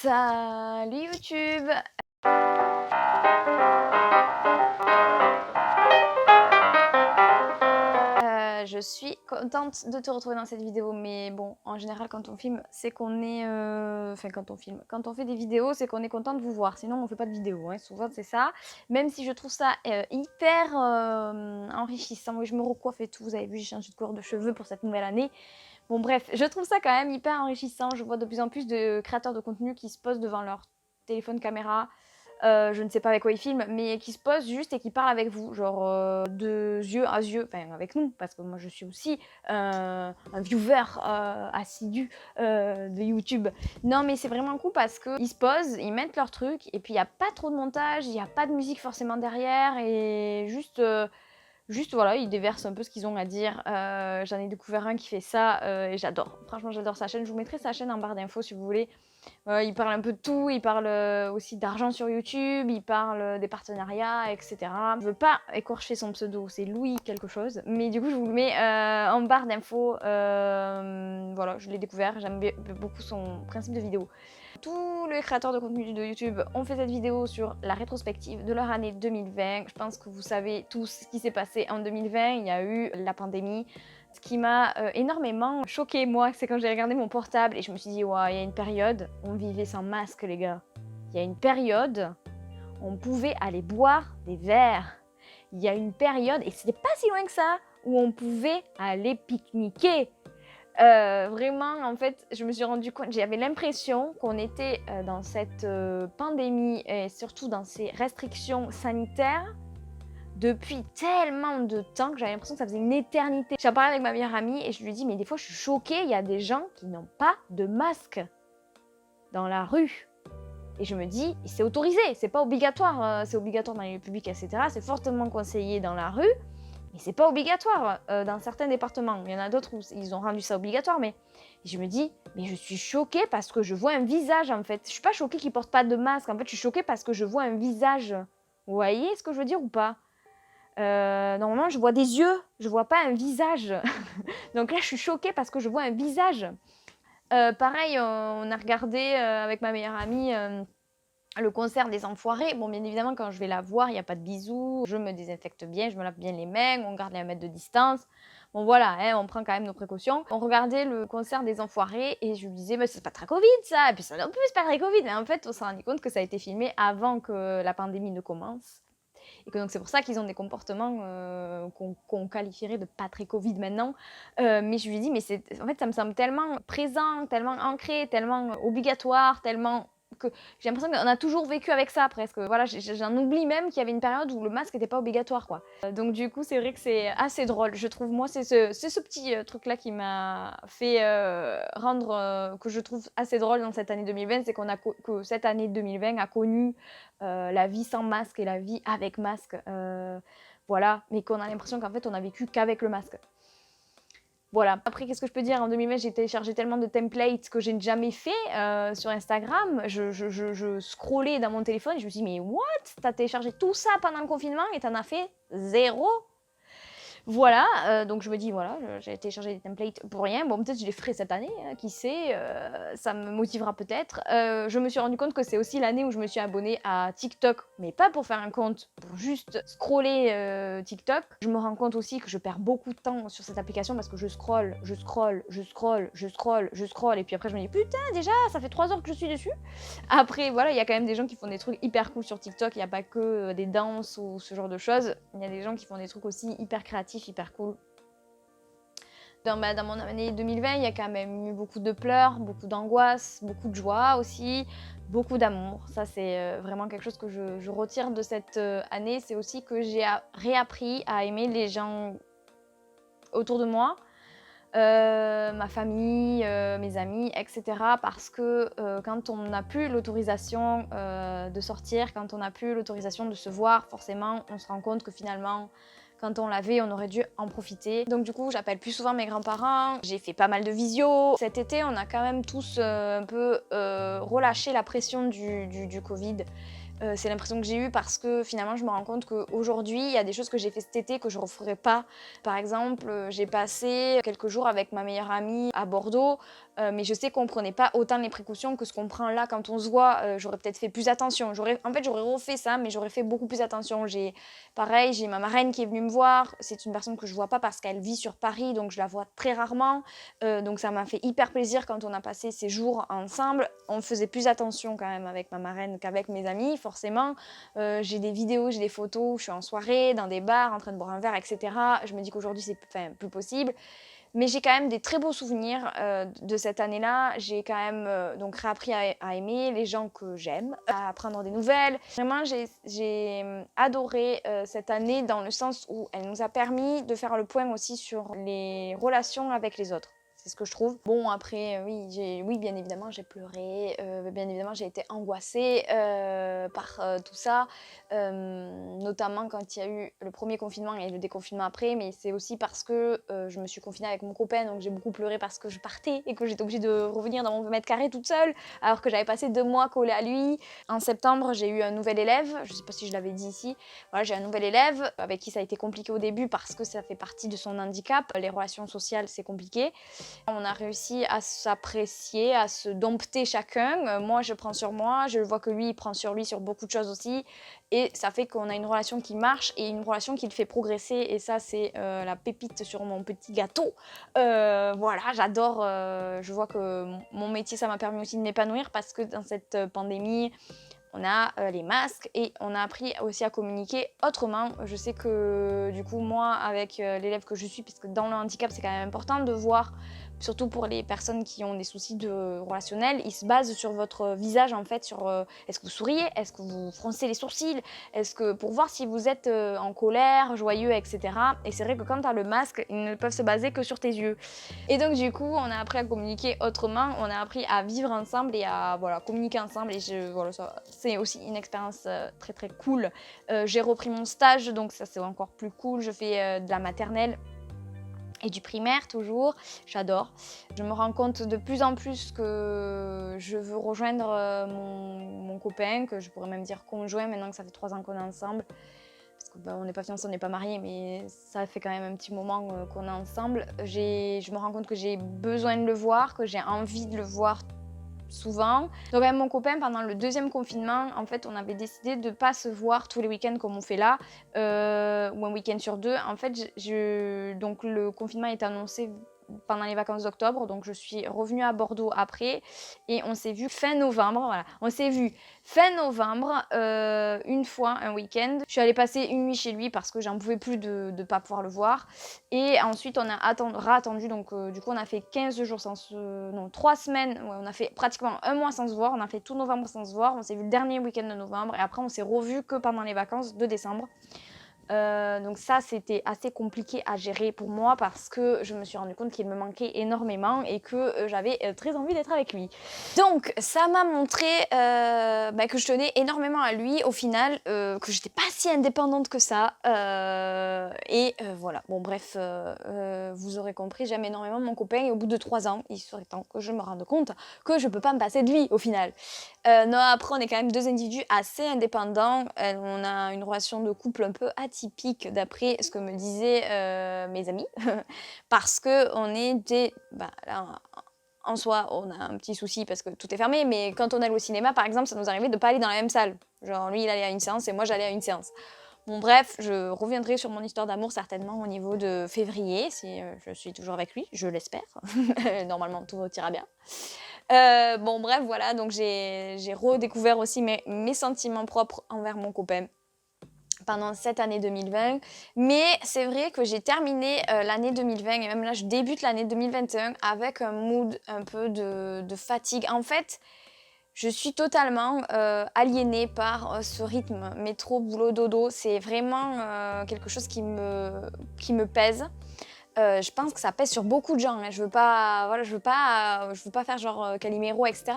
Salut YouTube! Je suis contente de te retrouver dans cette vidéo, mais bon, en général, quand on filme, c'est qu'on est... Enfin, quand on fait des vidéos, c'est qu'on est content de vous voir, sinon on fait pas de vidéo, hein. Souvent c'est ça. Même si je trouve ça hyper enrichissant, oui, je me recoiffe et tout, vous avez vu, j'ai changé de couleur de cheveux pour cette nouvelle année. Bon bref, je trouve ça quand même hyper enrichissant, je vois de plus en plus de créateurs de contenu qui se posent devant leur téléphone caméra, je ne sais pas avec quoi ils filment, mais qui se posent juste et qui parlent avec vous, genre de yeux à yeux, enfin avec nous, parce que moi je suis aussi un viewer assidu de YouTube. Non mais c'est vraiment cool parce qu'ils se posent, ils mettent leur truc, et puis il n'y a pas trop de montage, il n'y a pas de musique forcément derrière, et juste voilà, ils déversent un peu ce qu'ils ont à dire. J'en ai découvert un qui fait ça et j'adore. Franchement, j'adore sa chaîne. Je vous mettrai sa chaîne en barre d'infos si vous voulez. Il parle un peu de tout. Il parle aussi d'argent sur YouTube. Il parle des partenariats, etc. Je veux pas écorcher son pseudo. C'est Louis quelque chose. Mais du coup, je vous le mets en barre d'infos. Voilà, je l'ai découvert. J'aime beaucoup son principe de vidéo. Tous les créateurs de contenu de YouTube ont fait cette vidéo sur la rétrospective de leur année 2020. Je pense que vous savez tous ce qui s'est passé en 2020. Il y a eu la pandémie. Ce qui m'a énormément choquée, moi, c'est quand j'ai regardé mon portable et je me suis dit, ouais, il y a une période, on vivait sans masque, les gars. Il y a une période, on pouvait aller boire des verres. Il y a une période, et c'était pas si loin que ça, où on pouvait aller pique-niquer. Vraiment, en fait, je me suis rendu compte, j'avais l'impression qu'on était dans cette pandémie et surtout dans ces restrictions sanitaires depuis tellement de temps que j'avais l'impression que ça faisait une éternité. J'en parlais avec ma meilleure amie et je lui dis, mais des fois, je suis choquée, il y a des gens qui n'ont pas de masque dans la rue. Et je me dis, c'est autorisé, c'est pas obligatoire, c'est obligatoire dans les lieux publics, etc. C'est fortement conseillé dans la rue. Mais c'est pas obligatoire dans certains départements. Il y en a d'autres où ils ont rendu ça obligatoire, mais je me dis, mais je suis choquée parce que je vois un visage en fait. Je suis pas choquée qu'ils portent pas de masque, en fait, je suis choquée parce que je vois un visage. Vous voyez ce que je veux dire ou pas? Normalement, je vois des yeux, je vois pas un visage. Donc là, je suis choquée parce que je vois un visage. Pareil, on a regardé avec ma meilleure amie le concert des Enfoirés. Bon, bien évidemment, quand je vais la voir, il n'y a pas de bisous. Je me désinfecte bien, je me lave bien les mains, on garde les 1 mètre de distance. Bon, voilà, hein, on prend quand même nos précautions. On regardait le concert des Enfoirés et je lui disais, mais c'est pas très Covid ça. Et puis ça non plus, c'est pas très Covid. Mais en fait, on s'est rendu compte que ça a été filmé avant que la pandémie ne commence. Et que donc c'est pour ça qu'ils ont des comportements qu'on qualifierait de pas très Covid maintenant. Mais je lui dis, mais en fait, ça me semble tellement présent, tellement ancré, tellement obligatoire, tellement que j'ai l'impression qu'on a toujours vécu avec ça presque. Voilà, j'en oublie même qu'il y avait une période où le masque n'était pas obligatoire, quoi. Donc du coup, c'est vrai que c'est assez drôle. Je trouve, moi, c'est ce petit truc-là qui m'a fait rendre, que je trouve assez drôle dans cette année 2020, c'est que cette année 2020 a connu la vie sans masque et la vie avec masque. Voilà, mais qu'on a l'impression qu'en fait, on a vécu qu'avec le masque. Voilà. Après, qu'est-ce que je peux dire? En 2020, j'ai téléchargé tellement de templates que j'ai jamais fait sur Instagram. Je scrollais dans mon téléphone et je me suis dit, mais what? T'as téléchargé tout ça pendant le confinement et t'en as fait zéro? Voilà, donc je me dis, voilà, j'ai téléchargé des templates pour rien. Bon, peut-être je les ferai cette année, hein, qui sait, ça me motivera peut-être. Je me suis rendu compte que c'est aussi l'année où je me suis abonnée à TikTok, mais pas pour faire un compte, pour juste scroller TikTok. Je me rends compte aussi que je perds beaucoup de temps sur cette application parce que je scrolle, je scrolle, je scrolle, je scrolle, je scrolle, et puis après je me dis, putain, déjà, ça fait 3 heures que je suis dessus. Après, voilà, il y a quand même des gens qui font des trucs hyper cool sur TikTok. Il n'y a pas que des danses ou ce genre de choses. Il y a des gens qui font des trucs aussi hyper créatifs, hyper cool. Dans mon année 2020, il y a quand même eu beaucoup de pleurs, beaucoup d'angoisse, beaucoup de joie aussi, beaucoup d'amour. Ça, c'est vraiment quelque chose que je retire de cette année. C'est aussi que j'ai réappris à aimer les gens autour de moi. Ma famille, mes amis, etc. Parce que quand on n'a plus l'autorisation de sortir, quand on n'a plus l'autorisation de se voir, forcément, on se rend compte que finalement, quand on l'avait, on aurait dû en profiter. Donc du coup, j'appelle plus souvent mes grands-parents, j'ai fait pas mal de visios. Cet été, on a quand même tous un peu relâché la pression du Covid. C'est l'impression que j'ai eue parce que finalement je me rends compte qu'aujourd'hui il y a des choses que j'ai fait cet été que je ne referai pas. Par exemple, j'ai passé quelques jours avec ma meilleure amie à Bordeaux. mais je sais qu'on prenait pas autant les précautions que ce qu'on prend là quand on se voit. J'aurais peut-être fait plus attention. En fait, j'aurais refait ça, mais j'aurais fait beaucoup plus attention. Pareil, j'ai ma marraine qui est venue me voir. C'est une personne que je vois pas parce qu'elle vit sur Paris, donc je la vois très rarement. Donc ça m'a fait hyper plaisir quand on a passé ces jours ensemble. On faisait plus attention quand même avec ma marraine qu'avec mes amis, forcément. J'ai des vidéos, j'ai des photos, je suis en soirée, dans des bars, en train de boire un verre, etc. Je me dis qu'aujourd'hui, c'est plus possible. Mais j'ai quand même des très beaux souvenirs de cette année-là. J'ai quand même donc réappris à aimer les gens que j'aime, à apprendre des nouvelles. Vraiment, j'ai adoré cette année dans le sens où elle nous a permis de faire le point aussi sur les relations avec les autres. C'est ce que je trouve. Bon, après, oui, bien évidemment, j'ai pleuré. Bien évidemment, j'ai été angoissée par tout ça. Notamment quand il y a eu le premier confinement et le déconfinement après. Mais c'est aussi parce que je me suis confinée avec mon copain. Donc, j'ai beaucoup pleuré parce que je partais et que j'étais obligée de revenir dans mon mètre carré toute seule. Alors que j'avais passé 2 mois collée à lui. En septembre, j'ai eu un nouvel élève. Je ne sais pas si je l'avais dit ici. Voilà, j'ai un nouvel élève avec qui ça a été compliqué au début parce que ça fait partie de son handicap. Les relations sociales, c'est compliqué. On a réussi à s'apprécier, à se dompter chacun. Moi, je prends sur moi, je vois que lui, il prend sur lui sur beaucoup de choses aussi. Et ça fait qu'on a une relation qui marche et une relation qui le fait progresser. Et ça, c'est la pépite sur mon petit gâteau. Voilà, j'adore. Je vois que mon métier, ça m'a permis aussi de m'épanouir parce que dans cette pandémie, on a les masques et on a appris aussi à communiquer autrement. Je sais que du coup, moi, avec l'élève que je suis, puisque dans le handicap, c'est quand même important de voir, surtout pour les personnes qui ont des soucis relationnels, ils se basent sur votre visage en fait, sur est-ce que vous souriez, est-ce que vous froncez les sourcils, pour voir si vous êtes en colère, joyeux, etc. Et c'est vrai que quand tu as le masque, ils ne peuvent se baser que sur tes yeux. Et donc du coup, on a appris à communiquer autrement, on a appris à vivre ensemble et à communiquer ensemble. Et c'est aussi une expérience très très cool. J'ai repris mon stage, donc ça c'est encore plus cool. Je fais de la maternelle et du primaire toujours, j'adore. Je me rends compte de plus en plus que je veux rejoindre mon copain, que je pourrais même dire conjoint maintenant que ça fait 3 ans qu'on est ensemble. Parce qu'on n'est pas fiancés, on n'est pas mariés, mais ça fait quand même un petit moment qu'on est ensemble. Je me rends compte que j'ai besoin de le voir, que j'ai envie de le voir souvent. Donc avec mon copain, pendant le 2e confinement, en fait, on avait décidé de ne pas se voir tous les week-ends comme on fait là, ou un week-end sur 2. En fait, donc le confinement est annoncé pendant les vacances d'octobre, donc je suis revenue à Bordeaux après et on s'est vu fin novembre, voilà. On s'est vu fin novembre, une fois, un week-end. Je suis allée passer une nuit chez lui parce que j'en pouvais plus de ne pas pouvoir le voir. Et ensuite, on a attendu, donc du coup, on a fait 15 jours non, 3 semaines, ouais, on a fait pratiquement un mois sans se voir, on a fait tout novembre sans se voir, on s'est vu le dernier week-end de novembre et après, on s'est revus que pendant les vacances de décembre. Donc ça, c'était assez compliqué à gérer pour moi parce que je me suis rendu compte qu'il me manquait énormément et que j'avais très envie d'être avec lui. Donc ça m'a montré que je tenais énormément à lui au final, que j'étais pas si indépendante que ça. Voilà, bon bref, vous aurez compris, j'aime énormément mon copain et au bout de 3 ans, il serait temps que je me rende compte que je peux pas me passer de lui au final. Non, après on est quand même 2 individus assez indépendants, on a une relation de couple un peu atypique d'après ce que me disaient mes amis, parce qu'on est là, en soi, on a un petit souci parce que tout est fermé, mais quand on allait au cinéma, par exemple, ça nous arrivait de ne pas aller dans la même salle. Genre, lui, il allait à une séance et moi, j'allais à une séance. Bon, bref, je reviendrai sur mon histoire d'amour certainement au niveau de février, si je suis toujours avec lui, je l'espère. Normalement, tout ira bien. Bon, bref, voilà, donc j'ai redécouvert aussi mes sentiments propres envers mon copain pendant cette année 2020. Mais c'est vrai que j'ai terminé l'année 2020 et même là, je débute l'année 2021 avec un mood un peu de fatigue. En fait, je suis totalement aliénée par ce rythme métro, boulot, dodo. C'est vraiment quelque chose qui me pèse. Je pense que ça pèse sur beaucoup de gens, hein. Je veux pas faire genre Calimero, etc.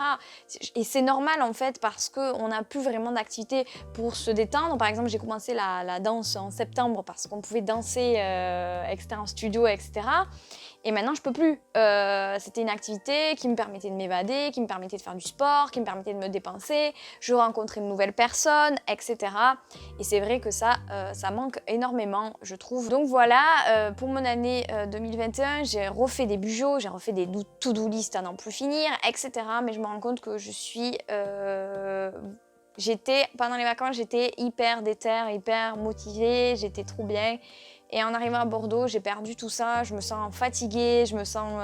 Et c'est normal en fait parce qu'on n'a plus vraiment d'activité pour se détendre. Par exemple, j'ai commencé la danse en septembre parce qu'on pouvait danser, etc. en studio, etc. Et maintenant, je peux plus. C'était une activité qui me permettait de m'évader, qui me permettait de faire du sport, qui me permettait de me dépenser. Je rencontrais de nouvelles personnes, etc. Et c'est vrai que ça manque énormément, je trouve. Donc voilà, pour mon année 2021, j'ai refait des bujots, j'ai refait des to-do list à n'en plus finir, etc. Mais je me rends compte que je suis... pendant les vacances, j'étais hyper déter, hyper motivée, j'étais trop bien. Et en arrivant à Bordeaux, j'ai perdu tout ça, je me sens fatiguée, je me sens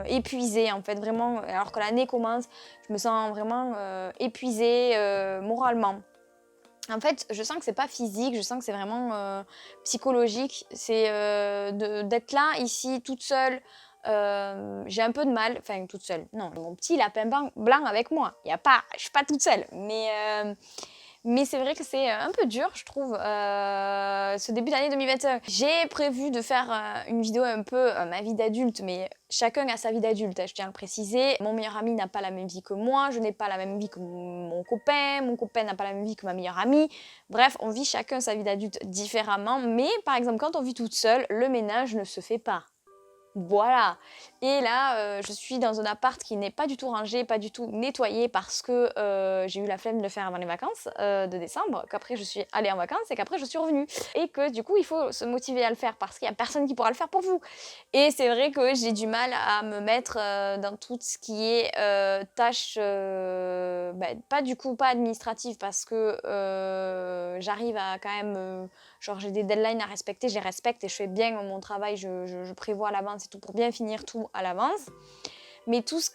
épuisée en fait, vraiment. Alors que l'année commence, je me sens vraiment épuisée moralement. En fait, je sens que c'est pas physique, je sens que c'est vraiment psychologique. C'est d'être là, ici, toute seule. J'ai un peu de mal, enfin toute seule. Non, mon petit lapin blanc avec moi. Je suis pas toute seule, mais c'est vrai que c'est un peu dur, je trouve, ce début d'année 2021. J'ai prévu de faire une vidéo un peu ma vie d'adulte, mais chacun a sa vie d'adulte, je tiens à le préciser. Mon meilleur ami n'a pas la même vie que moi, je n'ai pas la même vie que mon copain n'a pas la même vie que ma meilleure amie. Bref, on vit chacun sa vie d'adulte différemment, mais par exemple, quand on vit toute seule, le ménage ne se fait pas. Voilà. Et là, je suis dans un appart qui n'est pas du tout rangé, pas du tout nettoyé parce que j'ai eu la flemme de le faire avant les vacances de décembre, qu'après je suis allée en vacances et qu'après je suis revenue. Et que du coup, il faut se motiver à le faire parce qu'il n'y a personne qui pourra le faire pour vous. Et c'est vrai que j'ai du mal à me mettre dans tout ce qui est tâches, pas administratives parce que j'arrive à quand même... genre j'ai des deadlines à respecter, je les respecte et je fais bien mon travail, je prévois à l'avance et tout pour bien finir tout à l'avance. Mais tout ce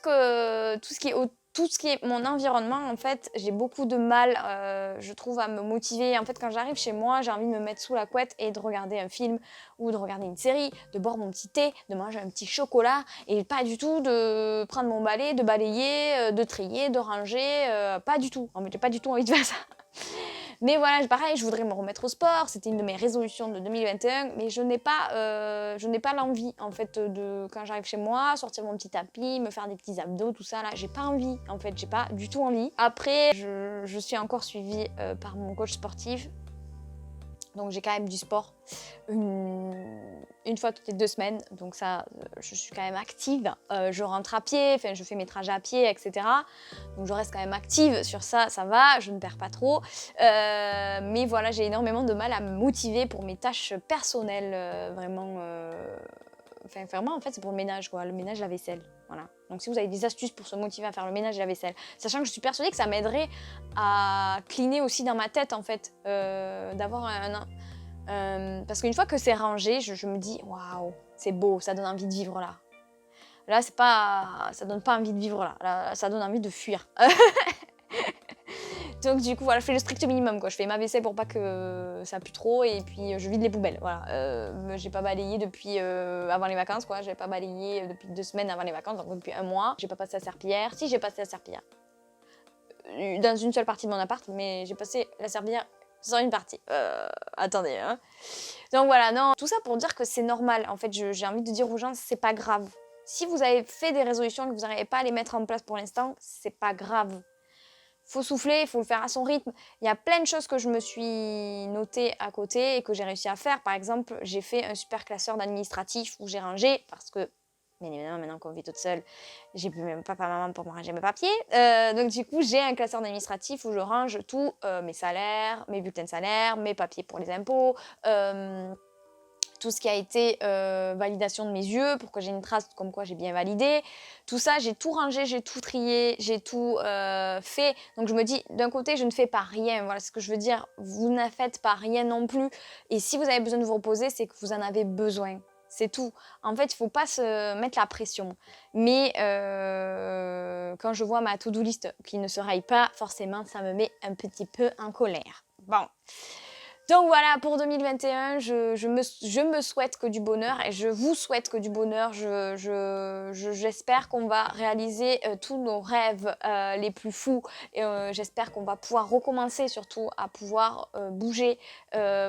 qui est mon environnement, en fait, j'ai beaucoup de mal, je trouve, à me motiver. En fait, quand j'arrive chez moi, j'ai envie de me mettre sous la couette et de regarder un film ou de regarder une série, de boire mon petit thé, de manger un petit chocolat et pas du tout de prendre mon balai, de balayer, de trier, de ranger, pas du tout. En fait, j'ai pas du tout envie de faire ça. Mais voilà, pareil, je voudrais me remettre au sport, c'était une de mes résolutions de 2021, mais je n'ai pas l'envie, en fait, quand j'arrive chez moi, sortir mon petit tapis, me faire des petits abdos, tout ça, là, j'ai pas envie, en fait, j'ai pas du tout envie. Après, je suis encore suivie par mon coach sportif, donc j'ai quand même du sport une fois toutes les 2 semaines, donc ça, je suis quand même active. Je rentre à pied, enfin je fais mes trajets à pied, etc. Donc je reste quand même active sur ça, ça va, je ne perds pas trop. Mais voilà, j'ai énormément de mal à me motiver pour mes tâches personnelles, vraiment. Enfin, vraiment, en fait, c'est pour le ménage, quoi. Le ménage, la vaisselle. Voilà. Donc, si vous avez des astuces pour se motiver à faire le ménage et la vaisselle, sachant que je suis persuadée que ça m'aiderait à cleaner aussi dans ma tête, en fait, d'avoir parce qu'une fois que c'est rangé, je me dis, waouh, c'est beau, ça donne envie de vivre là. Là, ça donne pas envie de vivre là. Là, ça donne envie de fuir. Donc du coup, voilà, je fais le strict minimum, quoi. Je fais ma vaisselle pour pas que ça pue trop et puis je vide les poubelles. Voilà. J'ai pas balayé depuis avant les vacances, quoi. J'ai pas balayé depuis 2 semaines avant les vacances, donc depuis 1 mois. J'ai pas passé la serpillière. Si, j'ai passé la serpillière. Dans une seule partie de mon appart, mais j'ai passé la serpillière sur une partie. Attendez, hein. Donc voilà, non, tout ça pour dire que c'est normal. En fait, j'ai envie de dire aux gens, c'est pas grave. Si vous avez fait des résolutions et que vous n'arrivez pas à les mettre en place pour l'instant, c'est pas grave. Faut souffler, il faut le faire à son rythme. Il y a plein de choses que je me suis notées à côté et que j'ai réussi à faire. Par exemple, j'ai fait un super classeur d'administratif où j'ai rangé parce que, bien évidemment, maintenant qu'on vit toute seule, j'ai plus même papa-maman pour me ranger mes papiers. Donc du coup, j'ai un classeur d'administratif où je range tout, mes salaires, mes bulletins de salaire, mes papiers pour les impôts, tout ce qui a été validation de mes yeux pour que j'ai une trace comme quoi j'ai bien validé. Tout ça, j'ai tout rangé, j'ai tout trié, j'ai tout fait. Donc je me dis, d'un côté, je ne fais pas rien. Voilà ce que je veux dire. Vous ne faites pas rien non plus. Et si vous avez besoin de vous reposer, c'est que vous en avez besoin. C'est tout. En fait, il ne faut pas se mettre la pression. Mais quand je vois ma to-do list qui ne se raye pas, forcément, ça me met un petit peu en colère. Bon. Donc voilà, pour 2021, je me souhaite que du bonheur et je vous souhaite que du bonheur. J'espère qu'on va réaliser tous nos rêves les plus fous. J'espère qu'on va pouvoir recommencer surtout à pouvoir bouger.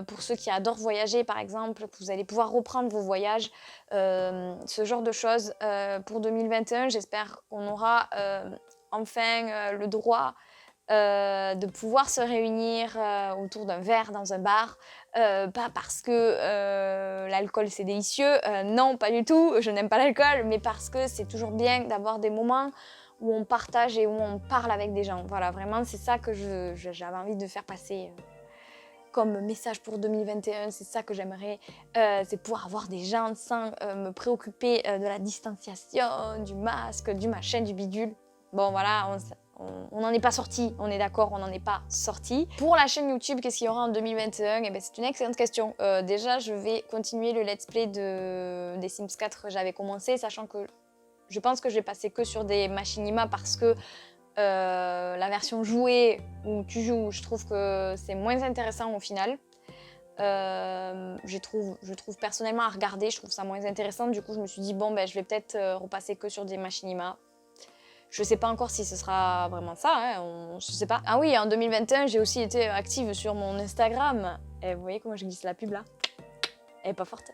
Pour ceux qui adorent voyager, par exemple, que vous allez pouvoir reprendre vos voyages. Ce genre de choses pour 2021. J'espère qu'on aura enfin le droit de pouvoir se réunir autour d'un verre dans un bar, pas parce que l'alcool c'est délicieux, non pas du tout, je n'aime pas l'alcool, mais parce que c'est toujours bien d'avoir des moments où on partage et où on parle avec des gens. Voilà, vraiment c'est ça que j'avais envie de faire passer comme message pour 2021, c'est ça que j'aimerais, c'est pouvoir avoir des gens sans me préoccuper de la distanciation, du masque, du machin, du bidule. Bon voilà, on n'en est pas sorti, on est d'accord, on n'en est pas sorti. Pour la chaîne YouTube, qu'est-ce qu'il y aura en 2021? Eh ben, c'est une excellente question. Déjà, je vais continuer le let's play des Sims 4 que j'avais commencé, sachant que je pense que je vais passer que sur des machinima parce que la version jouée où tu joues, je trouve que c'est moins intéressant au final. Je trouve personnellement à regarder, je trouve ça moins intéressant. Du coup, je me suis dit, bon, ben, je vais peut-être repasser que sur des machinima. Je sais pas encore si ce sera vraiment ça, hein, je sais pas. Ah oui, en 2021, j'ai aussi été active sur mon Instagram. Et vous voyez comment je glisse la pub là? Elle est pas forte.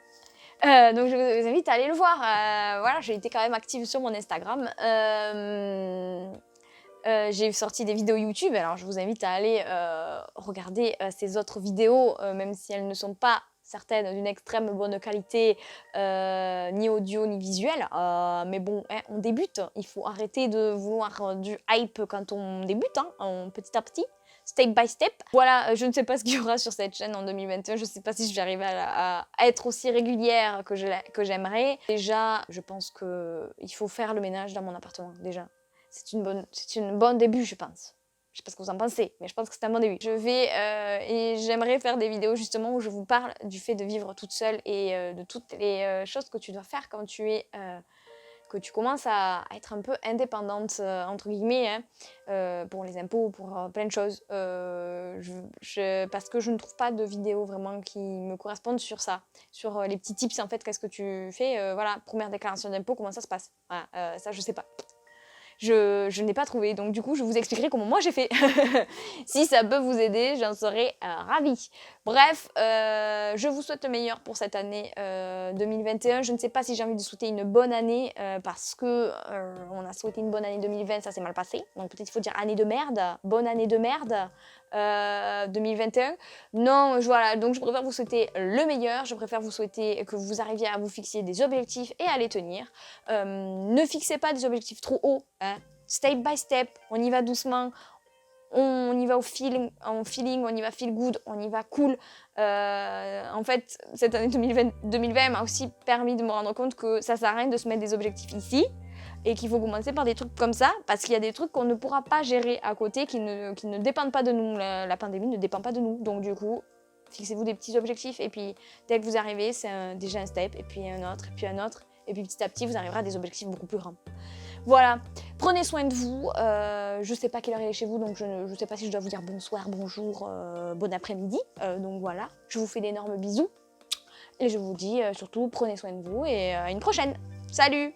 Donc je vous invite à aller le voir. Voilà, j'ai été quand même active sur mon Instagram. J'ai sorti des vidéos YouTube, alors je vous invite à aller regarder ces autres vidéos, même si elles ne sont pas certaines d'une extrême bonne qualité, ni audio ni visuel. Mais bon, hein, on débute, il faut arrêter de vouloir du hype quand on débute, hein, petit à petit. Step by step. Voilà, je ne sais pas ce qu'il y aura sur cette chaîne en 2021. Je ne sais pas si je vais arriver à être aussi régulière que j'aimerais. Déjà, je pense qu'il faut faire le ménage dans mon appartement, déjà. C'est une bonne début, je pense. Je sais pas ce que vous en pensez, mais je pense que c'est un bon début. Je vais et j'aimerais faire des vidéos justement où je vous parle du fait de vivre toute seule et de toutes les choses que tu dois faire quand que tu commences à être un peu indépendante, entre guillemets, hein, pour les impôts, pour plein de choses. Parce que je ne trouve pas de vidéos vraiment qui me correspondent sur ça, sur les petits tips en fait, qu'est-ce que tu fais, voilà, première déclaration d'impôt, comment ça se passe. Voilà, ça je sais pas. Je n'ai pas trouvé, donc du coup je vous expliquerai comment moi j'ai fait. Si ça peut vous aider, j'en serais ravie. Bref, je vous souhaite le meilleur pour cette année 2021. Je ne sais pas si j'ai envie de souhaiter une bonne année parce que on a souhaité une bonne année 2020, ça s'est mal passé. Donc peut-être il faut dire année de merde, bonne année de merde 2021. Non, voilà, donc je préfère vous souhaiter le meilleur. Je préfère vous souhaiter que vous arriviez à vous fixer des objectifs et à les tenir. Ne fixez pas des objectifs trop hauts, hein. Step by step, on y va doucement, on y va au feeling, on y va feel good, on y va cool. En fait, cette année 2020 m'a aussi permis de me rendre compte que ça sert à rien de se mettre des objectifs ici et qu'il faut commencer par des trucs comme ça parce qu'il y a des trucs qu'on ne pourra pas gérer à côté qui ne dépendent pas de nous. La pandémie ne dépend pas de nous. Donc du coup, fixez-vous des petits objectifs et puis dès que vous arrivez, c'est déjà un step et puis un autre et puis un autre. Et puis petit à petit, vous arriverez à des objectifs beaucoup plus grands. Voilà, prenez soin de vous. Je sais pas quelle heure il est chez vous, donc je ne sais pas si je dois vous dire bonsoir, bonjour, bon après-midi. Donc voilà, je vous fais d'énormes bisous. Et je vous dis surtout, prenez soin de vous et à une prochaine. Salut!